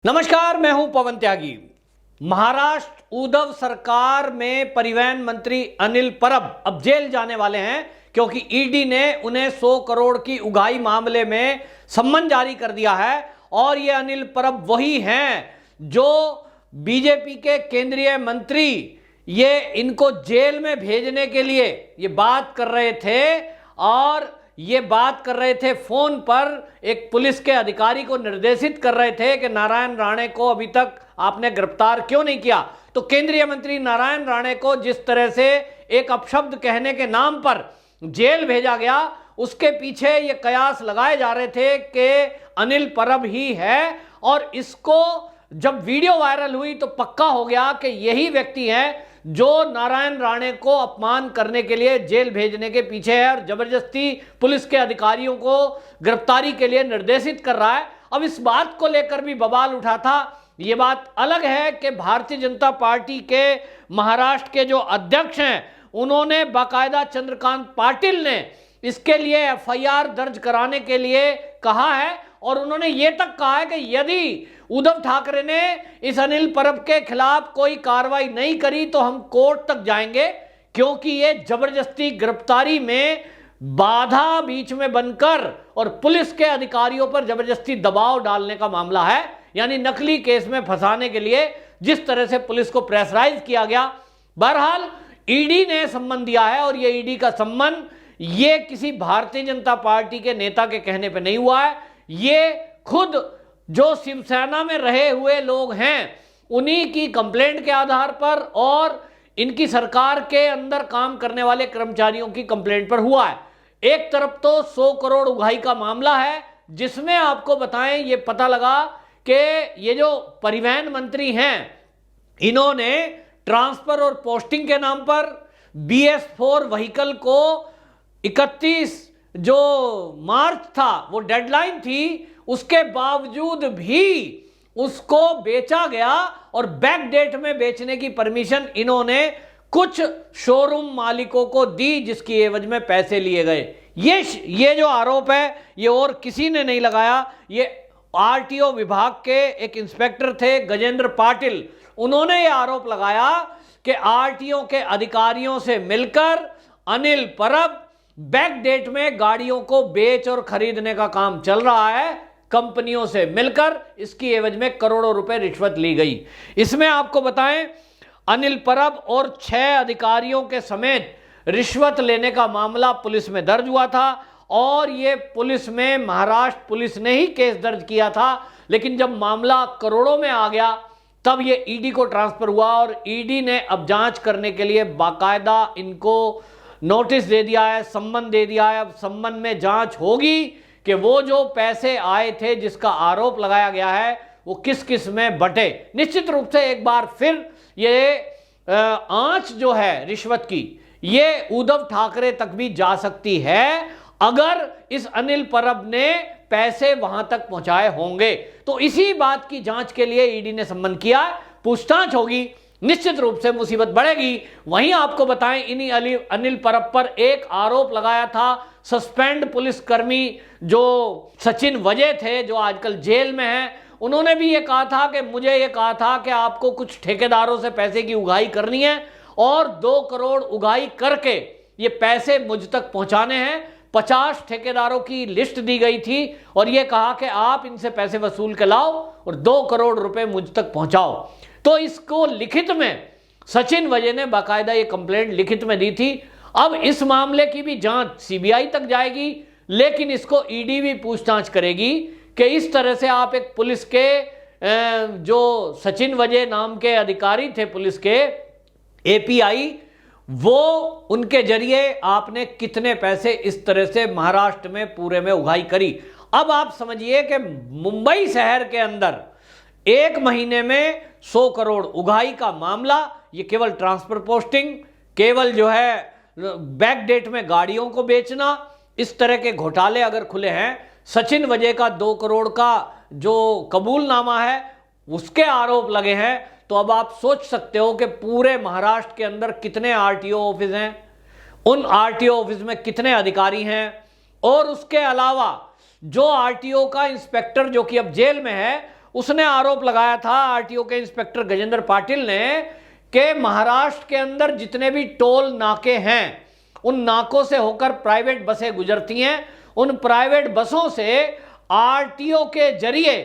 नमस्कार, मैं हूं पवन त्यागी। महाराष्ट्र उद्धव सरकार में परिवहन मंत्री अनिल परब अब जेल जाने वाले हैं क्योंकि ईडी ने उन्हें 100 करोड़ की उगाही मामले में सम्मन जारी कर दिया है। और ये अनिल परब वही हैं जो बीजेपी के केंद्रीय मंत्री ये इनको जेल में भेजने के लिए ये बात कर रहे थे और ये बात कर रहे थे फोन पर एक पुलिस के अधिकारी को निर्देशित कर रहे थे कि नारायण राणे को अभी तक आपने गिरफ्तार क्यों नहीं किया। तो केंद्रीय मंत्री नारायण राणे को जिस तरह से एक अपशब्द कहने के नाम पर जेल भेजा गया, उसके पीछे ये कयास लगाए जा रहे थे कि अनिल परब ही है। और इसको जब वीडियो वायरल हुई तो पक्का हो गया कि यही व्यक्ति है जो नारायण राणे को अपमान करने के लिए जेल भेजने के पीछे है और जबरदस्ती पुलिस के अधिकारियों को गिरफ्तारी के लिए निर्देशित कर रहा है। अब इस बात को लेकर भी बवाल उठा था। ये बात अलग है कि भारतीय जनता पार्टी के महाराष्ट्र के जो अध्यक्ष हैं उन्होंने बाकायदा चंद्रकांत पाटिल ने इसके लिए एफआईआर दर्ज कराने के लिए कहा है और उन्होंने ये तक कहा है कि यदि उद्धव ठाकरे ने इस अनिल परब के खिलाफ कोई कार्रवाई नहीं करी तो हम कोर्ट तक जाएंगे, क्योंकि ये जबरदस्ती गिरफ्तारी में बाधा बीच में बनकर और पुलिस के अधिकारियों पर जबरदस्ती दबाव डालने का मामला है। यानी नकली केस में फंसाने के लिए जिस तरह से पुलिस को प्रेशराइज किया गया। बहरहाल ईडी ने सम्मन दिया है और ये ईडी का सम्मन ये किसी भारतीय जनता पार्टी के नेता के कहने पर नहीं हुआ है। ये खुद जो शिवसेना में रहे हुए लोग हैं उन्हीं की कंप्लेंट के आधार पर और इनकी सरकार के अंदर काम करने वाले कर्मचारियों की कंप्लेंट पर हुआ है। एक तरफ तो 100 करोड़ उगाही का मामला है जिसमें आपको बताएं ये पता लगा कि ये जो परिवहन मंत्री हैं इन्होंने ट्रांसफर और पोस्टिंग के नाम पर BS4 व्हीकल को 31 जो मार्च था वो डेडलाइन थी, उसके बावजूद भी उसको बेचा गया और बैक डेट में बेचने की परमिशन इन्होंने कुछ शोरूम मालिकों को दी जिसकी एवज में पैसे लिए गए। ये जो आरोप है ये और किसी ने नहीं लगाया, ये आरटीओ विभाग के एक इंस्पेक्टर थे गजेंद्र पाटिल, उन्होंने ये आरोप लगाया कि आरटीओ के अधिकारियों से मिलकर अनिल परब बैक डेट में गाड़ियों को बेच और खरीदने का काम चल रहा है, कंपनियों से मिलकर इसकी एवज में करोड़ों रुपए रिश्वत ली गई। इसमें आपको बताएं अनिल परब और 6 अधिकारियों के समेत रिश्वत लेने का मामला पुलिस में दर्ज हुआ था और ये पुलिस में महाराष्ट्र पुलिस ने ही केस दर्ज किया था। लेकिन जब मामला करोड़ों में आ गया तब ये ईडी को ट्रांसफर हुआ और ईडी ने अब जांच करने के लिए बाकायदा इनको नोटिस दे दिया है, सम्मन दे दिया है। अब सम्मन में जांच होगी कि वो जो पैसे आए थे जिसका आरोप लगाया गया है वो किस किस में बटे। निश्चित रूप से एक बार फिर ये आंच जो है रिश्वत की ये उद्धव ठाकरे तक भी जा सकती है अगर इस अनिल परब ने पैसे वहां तक पहुंचाए होंगे। तो इसी बात की जांच के लिए ईडी ने सम्मन किया, पूछताछ होगी, निश्चित रूप से मुसीबत बढ़ेगी। वहीं आपको बताएं इन्हीं अनिल परब पर एक आरोप लगाया था सस्पेंड पुलिसकर्मी जो सचिन वजय थे जो आजकल जेल में हैं, उन्होंने भी ये कहा था कि मुझे ये कहा था कि आपको कुछ ठेकेदारों से पैसे की उगाही करनी है और 2 करोड़ उगाही करके ये पैसे मुझ तक पहुंचाने हैं। 50 ठेकेदारों की लिस्ट दी गई थी और ये कहा कि आप इनसे पैसे वसूल के लाओ और 2 करोड़ रुपए मुझ तक पहुंचाओ। तो इसको लिखित में सचिन वजय ने बाकायदा ये कंप्लेंट लिखित में दी थी। अब इस मामले की भी जांच सीबीआई तक जाएगी, लेकिन इसको ईडी भी पूछताछ करेगी कि इस तरह से आप एक पुलिस के जो सचिन वजय नाम के अधिकारी थे पुलिस के एपीआई, वो उनके जरिए आपने कितने पैसे इस तरह से महाराष्ट्र में पूरे में उगाही करी। अब आप समझिए कि मुंबई शहर के अंदर एक महीने में 100 करोड़ उगाही का मामला, ये केवल ट्रांसफर पोस्टिंग, केवल जो है बैक डेट में गाड़ियों को बेचना, इस तरह के घोटाले अगर खुले हैं। सचिन वजय का 2 करोड़ का जो कबूलनामा है उसके आरोप लगे हैं। तो अब आप सोच सकते हो कि पूरे महाराष्ट्र के अंदर कितने आरटीओ ऑफिस हैं, उन आरटीओ ऑफिस में कितने अधिकारी हैं और उसके अलावा जो आरटीओ का इंस्पेक्टर जो कि अब जेल में है उसने आरोप लगाया था आरटीओ के इंस्पेक्टर गजेंद्र पाटिल ने कि महाराष्ट्र के अंदर जितने भी टोल नाके हैं उन नाकों से होकर प्राइवेट बसें गुजरती हैं, उन प्राइवेट बसों से आरटीओ के जरिए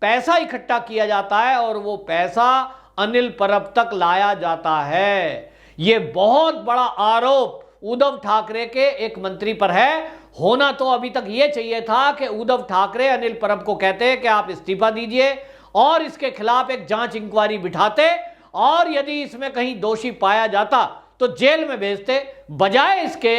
पैसा इकट्ठा किया जाता है और वो पैसा अनिल परब तक लाया जाता है। ये बहुत बड़ा आरोप उद्धव ठाकरे के एक मंत्री पर है। होना तो अभी तक ये चाहिए था कि उद्धव ठाकरे अनिल परब को कहते कि आप इस्तीफा दीजिए और इसके खिलाफ एक जांच इंक्वायरी बिठाते और यदि इसमें कहीं दोषी पाया जाता तो जेल में भेजते, बजाय इसके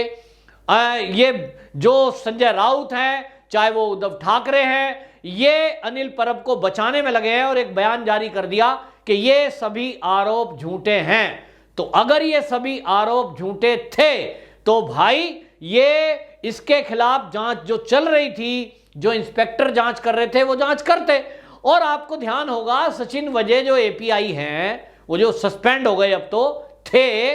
ये जो संजय राउत हैं, चाहे वो उद्धव ठाकरे हैं, ये अनिल परब को बचाने में लगे हैं और एक बयान जारी कर दिया कि ये सभी आरोप झूठे हैं। तो अगर ये सभी आरोप झूठे थे तो भाई ये इसके खिलाफ जांच जो चल रही थी, जो इंस्पेक्टर जांच कर रहे थे वो जांच करते। और आपको ध्यान होगा सचिन वजय जो एपीआई हैं, वो जो सस्पेंड हो गए अब तो, थे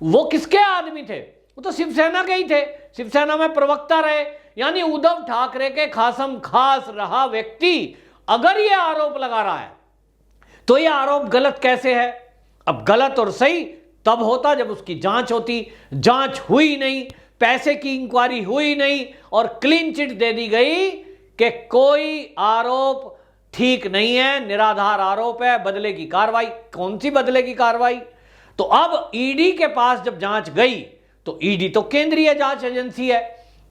वो किसके आदमी थे? वो तो शिवसेना के ही थे, शिवसेना में प्रवक्ता रहे, यानी उद्धव ठाकरे के खासम खास रहा व्यक्ति अगर ये आरोप लगा रहा है तो ये आरोप गलत कैसे है? अब गलत और सही तब होता जब उसकी जांच होती। जांच हुई नहीं, पैसे की इंक्वायरी हुई नहीं और क्लीन चिट दे दी गई कि कोई आरोप ठीक नहीं है, निराधार आरोप है, बदले की कार्रवाई। कौन सी बदले की कार्रवाई? तो अब ईडी के पास जब जांच गई तो ईडी तो केंद्रीय जांच एजेंसी है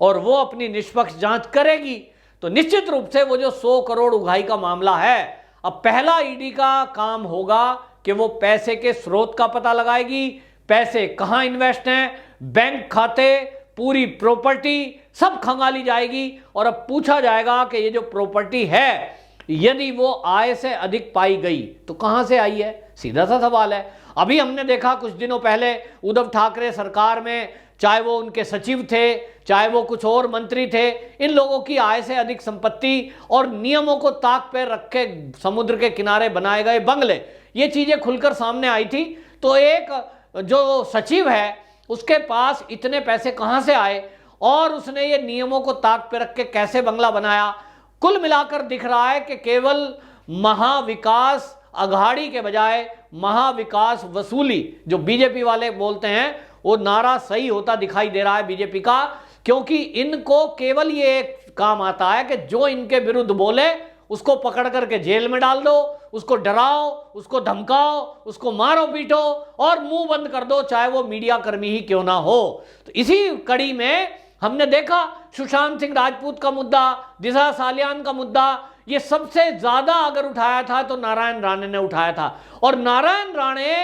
और वो अपनी निष्पक्ष जांच करेगी। तो निश्चित रूप से वो जो 100 करोड़ उगाही का मामला है, अब पहला ईडी का काम होगा कि वो पैसे के स्रोत का पता लगाएगी, पैसे कहां इन्वेस्ट हैं, बैंक खाते, पूरी प्रॉपर्टी सब खंगाली जाएगी और अब पूछा जाएगा कि ये जो प्रॉपर्टी है यदि वो आय से अधिक पाई गई तो कहां से आई है? सीधा सा सवाल है। अभी हमने देखा कुछ दिनों पहले उद्धव ठाकरे सरकार में, चाहे वो उनके सचिव थे, चाहे वो कुछ और मंत्री थे, इन लोगों की आय से अधिक संपत्ति और नियमों को ताक पे रख के समुद्र के किनारे बनाए गए बंगले, ये चीजें खुलकर सामने आई थी। तो एक जो सचिव है उसके पास इतने पैसे कहां से आए और उसने ये नियमों को ताक पे रख के कैसे बंगला बनाया? कुल मिलाकर दिख रहा है कि केवल महाविकास अघाड़ी के बजाय महाविकास वसूली जो बीजेपी वाले बोलते हैं वो नारा सही होता दिखाई दे रहा है बीजेपी का, क्योंकि इनको केवल ये एक काम आता है कि जो इनके विरुद्ध बोले उसको पकड़ करके जेल में डाल दो, उसको डराओ, उसको धमकाओ, उसको मारो पीटो और मुंह बंद कर दो, चाहे वो मीडिया कर्मी ही क्यों ना हो। तो इसी कड़ी में हमने देखा सुशांत सिंह राजपूत का मुद्दा, दिशा सालियान का मुद्दा, ये सबसे ज्यादा अगर उठाया था तो नारायण राणे ने उठाया था और नारायण राणे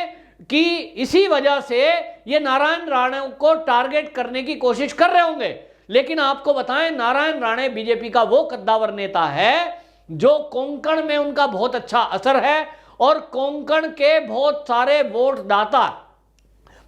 की इसी वजह से ये नारायण राणे को टारगेट करने की कोशिश कर रहे होंगे। लेकिन आपको बताएं, नारायण राणे बीजेपी का वो कद्दावर नेता है जो कोंकण में उनका बहुत अच्छा असर है और कोंकण के बहुत सारे वोट दाता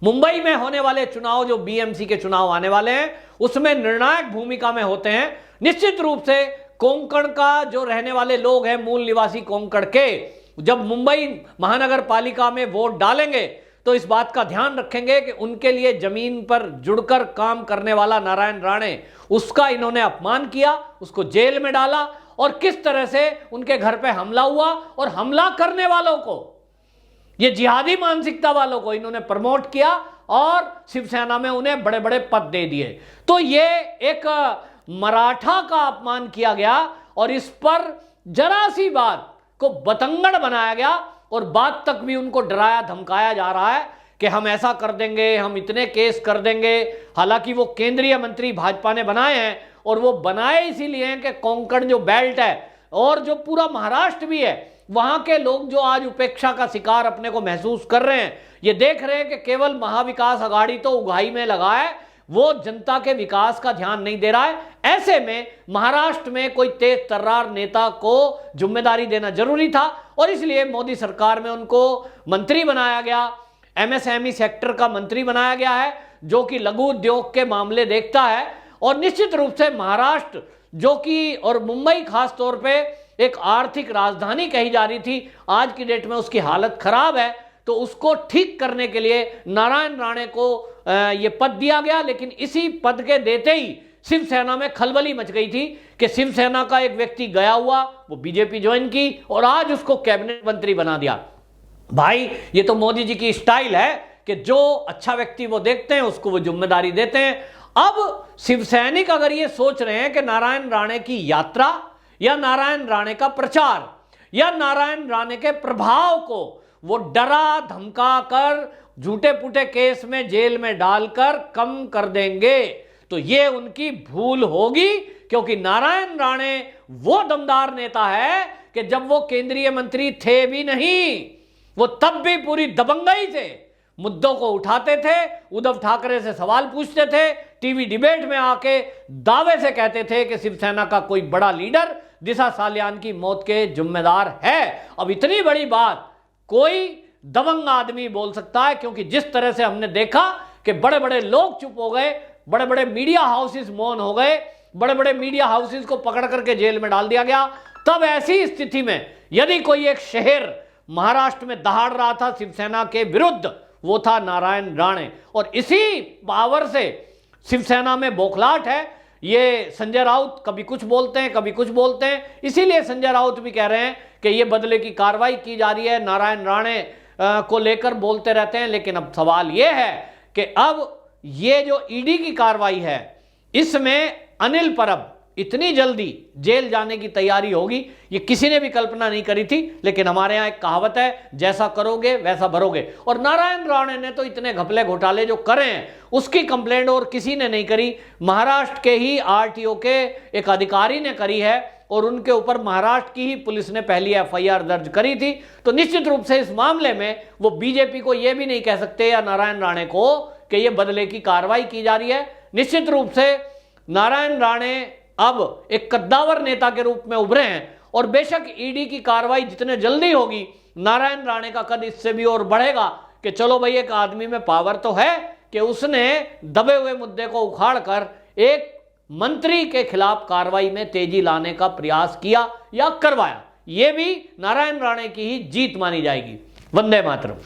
मुंबई में होने वाले चुनाव, जो बीएमसी के चुनाव आने वाले हैं, उसमें निर्णायक भूमिका में होते हैं। निश्चित रूप से कोंकण का जो रहने वाले लोग हैं, मूल निवासी कोंकण के, जब मुंबई महानगर पालिका में वोट डालेंगे तो इस बात का ध्यान रखेंगे कि उनके लिए जमीन पर जुड़कर काम करने वाला नारायण राणे, उसका इन्होंने अपमान किया, उसको जेल में डाला और किस तरह से उनके घर पे हमला हुआ और हमला करने वालों को, ये जिहादी मानसिकता वालों को इन्होंने प्रमोट किया और शिवसेना में उन्हें बड़े बड़े पद दे दिए। तो ये एक मराठा का अपमान किया गया और इस पर जरा सी बात को बतंगड़ बनाया गया और बात तक भी उनको डराया धमकाया जा रहा है कि हम ऐसा कर देंगे, हम इतने केस कर देंगे। हालांकि वो केंद्रीय मंत्री भाजपा ने बनाए हैं और वो बनाए इसीलिए हैं कि कोंकण जो बेल्ट है और जो पूरा महाराष्ट्र भी है, वहां के लोग जो आज उपेक्षा का शिकार अपने को महसूस कर रहे हैं, ये देख रहे हैं कि केवल महाविकास अघाड़ी तो उगाही में लगा है, वो जनता के विकास का ध्यान नहीं दे रहा है। ऐसे में महाराष्ट्र में कोई तेज तर्रार नेता को जिम्मेदारी देना जरूरी था और इसलिए मोदी सरकार में उनको मंत्री बनाया गया, एमएसएमई सेक्टर का मंत्री बनाया गया है, जो कि लघु उद्योग के मामले देखता है। और निश्चित रूप से महाराष्ट्र जो कि और मुंबई खास तौर पे एक आर्थिक राजधानी कही जा रही थी, आज की डेट में उसकी हालत खराब है, तो उसको ठीक करने के लिए नारायण राणे को ये पद दिया गया। लेकिन इसी पद के देते ही शिवसेना में खलबली मच गई थी कि शिवसेना का एक व्यक्ति गया हुआ, वो बीजेपी ज्वाइन की और आज उसको कैबिनेट मंत्री बना दिया। भाई ये तो मोदी जी की स्टाइल है कि जो अच्छा व्यक्ति वो देखते हैं उसको वो जिम्मेदारी देते हैं। अब शिवसैनिक अगर ये सोच रहे हैं कि नारायण राणे की यात्रा या नारायण राणे का प्रचार या नारायण राणे के प्रभाव को वो डरा धमका कर झूठे पुटे केस में जेल में डालकर कम कर देंगे, तो ये उनकी भूल होगी। क्योंकि नारायण राणे वो दमदार नेता है कि जब वो केंद्रीय मंत्री थे भी नहीं, वो तब भी पूरी दबंगई से मुद्दों को उठाते थे, उद्धव ठाकरे से सवाल पूछते थे, टीवी डिबेट में आके दावे से कहते थे कि शिवसेना का कोई बड़ा लीडर दिशा सालियान की मौत के जिम्मेदार है। अब इतनी बड़ी बात कोई दबंग आदमी बोल सकता है, क्योंकि जिस तरह से हमने देखा कि बड़े बड़े लोग चुप हो गए, बड़े बड़े मीडिया हाउसेस मौन हो गए, बड़े बड़े मीडिया हाउसेस को पकड़ करके जेल में डाल दिया गया, तब ऐसी स्थिति में यदि कोई एक शहर महाराष्ट्र में दहाड़ रहा था शिवसेना के विरुद्ध, वो था नारायण राणे। और इसी पावर से शिवसेना में बौखलाहट है। ये संजय राउत कभी कुछ बोलते हैं, कभी कुछ बोलते हैं, इसीलिए संजय राउत भी कह रहे हैं कि ये बदले की कार्रवाई की जा रही है, नारायण राणे को लेकर बोलते रहते हैं। लेकिन अब सवाल ये है कि अब ये जो ईडी की कार्रवाई है, इसमें अनिल परब इतनी जल्दी जेल जाने की तैयारी होगी, ये किसी ने भी कल्पना नहीं करी थी। लेकिन हमारे यहाँ एक कहावत है, जैसा करोगे वैसा भरोगे। और नारायण राणे ने तो इतने घपले घोटाले जो करे हैं उसकी कंप्लेंट और किसी ने नहीं करी, महाराष्ट्र के ही आरटीओ के एक अधिकारी ने करी है और उनके ऊपर महाराष्ट्र की ही पुलिस ने पहली एफआईआर दर्ज करी थी। तो निश्चित रूप से इस मामले में वो बीजेपी को ये भी नहीं कह सकते या नारायण राणे को कि ये बदले की कार्रवाई की जा रही है। निश्चित रूप से नारायण राणे अब एक कद्दावर नेता के रूप में उभरे हैं और बेशक ईडी की कार्रवाई जितने जल्दी होगी, नारायण राणे का कद इससे भी और बढ़ेगा कि चलो भाई एक आदमी में पावर तो है कि उसने दबे हुए मुद्दे को उखाड़कर एक मंत्री के खिलाफ कार्रवाई में तेजी लाने का प्रयास किया या करवाया। यह भी नारायण राणे की ही जीत मानी जाएगी। वंदे मातरम।